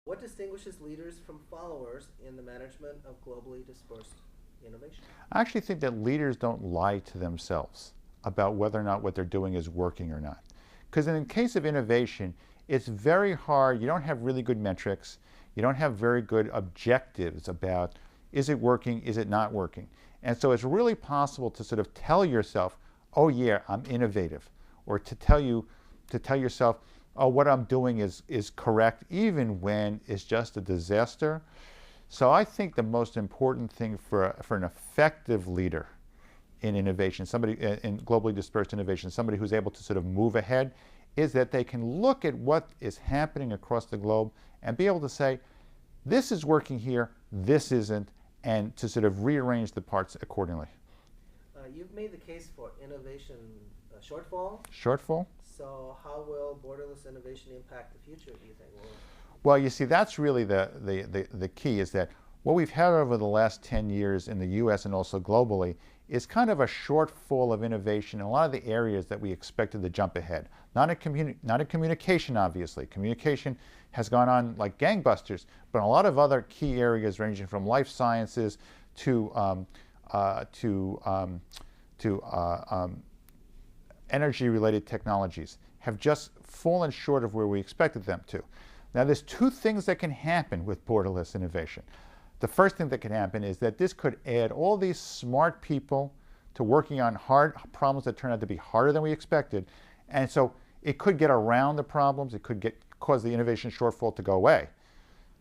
What distinguishes leaders from followers in the management of globally dispersed innovation? I actually think that leaders don't lie to themselves about whether or not what they're doing is working or not. Because in the case of innovation, it's very hard. You don't have really good metrics. You don't have very good objectives about is it working, is it not working. And so it's really possible to sort of tell yourself, oh yeah, I'm innovative. Or to tell yourself, oh, what I'm doing is correct, even when it's just a disaster. So I think the most important thing for an effective leader in innovation, somebody in globally dispersed innovation, somebody who's able to sort of move ahead, is that they can look at what is happening across the globe and be able to say, this is working here, this isn't, and to sort of rearrange the parts accordingly. You've made the case for innovation shortfall. Shortfall? So how will borderless innovation impact the future, do you think? Well, you see, that's really the key, is that what we've had over the last 10 years in the US and also globally is kind of a shortfall of innovation in a lot of the areas that we expected to jump ahead. Not in communication, obviously. Communication has gone on like gangbusters, but in a lot of other key areas ranging from life sciences to energy-related technologies have just fallen short of where we expected them to. Now, there's two things that can happen with borderless innovation. The first thing that can happen is that this could add all these smart people to working on hard problems that turn out to be harder than we expected. And so it could get around the problems. It could cause the innovation shortfall to go away.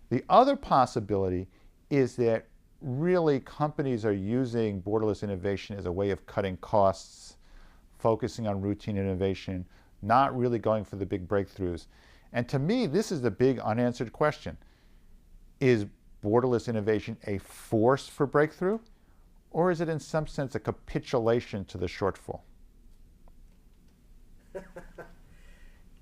The other possibility is that really companies are using borderless innovation as a way of cutting costs, focusing on routine innovation, not really going for the big breakthroughs. And to me, this is the big unanswered question. Is borderless innovation a force for breakthrough, or is it in some sense a capitulation to the shortfall?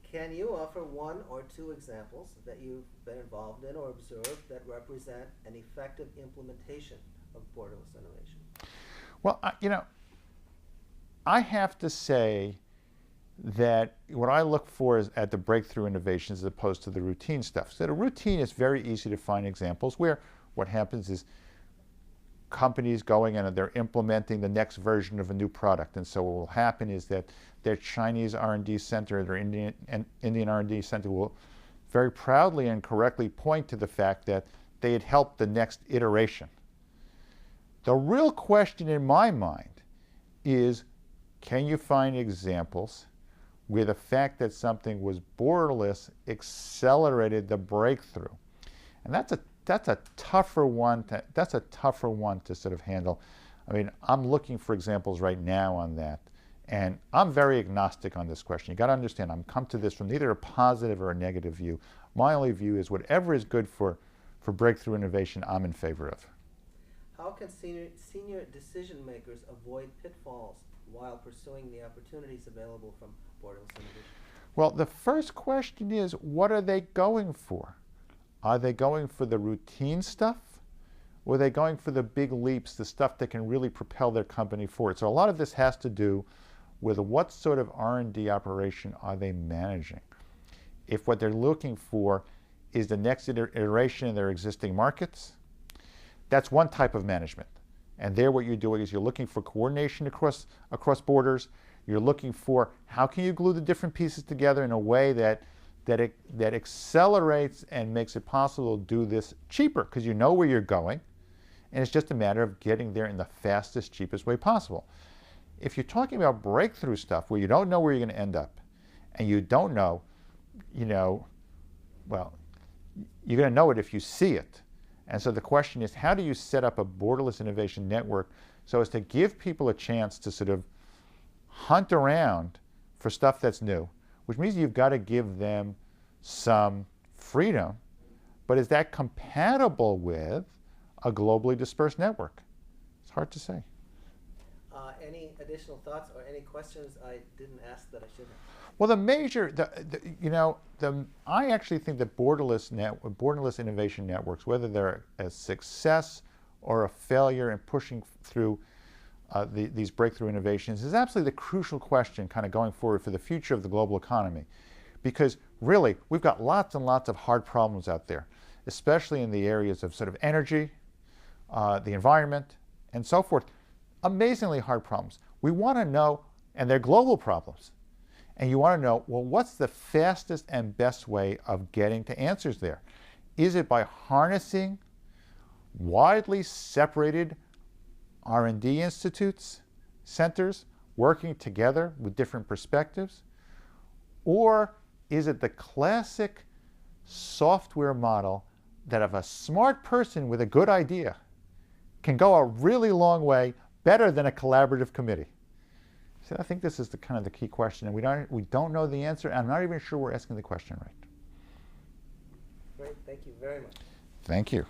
Can you offer one or two examples that you've been involved in or observed that represent an effective implementation of borderless innovation? Well, I have to say that what I look for is at the breakthrough innovations as opposed to the routine stuff. So the routine is very easy to find examples where what happens is companies going and they're implementing the next version of a new product. And so what will happen is that their Chinese R&D center, their Indian R&D center will very proudly and correctly point to the fact that they had helped the next iteration. The real question in my mind is, can you find examples where the fact that something was borderless accelerated the breakthrough? And that's a tougher one to sort of handle. I mean, I'm looking for examples right now on that, and I'm very agnostic on this question. You got to understand, I'm come to this from neither a positive or a negative view. My only view is whatever is good for breakthrough innovation, I'm in favor of. How can senior decision makers avoid pitfalls while pursuing the opportunities available from borderless innovation? Well, the first question is, what are they going for? Are they going for the routine stuff? Or are they going for the big leaps, the stuff that can really propel their company forward? So a lot of this has to do with what sort of R&D operation are they managing. If what they're looking for is the next iteration in their existing markets, that's one type of management. And there what you're doing is you're looking for coordination across borders. You're looking for how can you glue the different pieces together in a way that accelerates and makes it possible to do this cheaper, because you know where you're going, and it's just a matter of getting there in the fastest, cheapest way possible. If you're talking about breakthrough stuff where you don't know where you're going to end up, and you don't know, well, you're going to know it if you see it. And so the question is, how do you set up a borderless innovation network so as to give people a chance to sort of hunt around for stuff that's new, which means you've got to give them some freedom, but is that compatible with a globally dispersed network? It's hard to say. Any additional thoughts or any questions I didn't ask that I should have? Well, I actually think that borderless innovation networks, whether they're a success or a failure in pushing through these breakthrough innovations, is absolutely the crucial question kind of going forward for the future of the global economy. Because really, we've got lots and lots of hard problems out there. especially in the areas of sort of energy, the environment, and so forth. Amazingly hard problems. We want to know, and they're global problems, and you want to know, well, what's the fastest and best way of getting to answers there? Is it by harnessing widely separated R&D institutes, centers, working together with different perspectives? Or is it the classic software model that if a smart person with a good idea can go a really long way, better than a collaborative committee? So I think this is the kind of the key question, and we don't know the answer, and I'm not even sure we're asking the question right. Great, thank you very much. Thank you.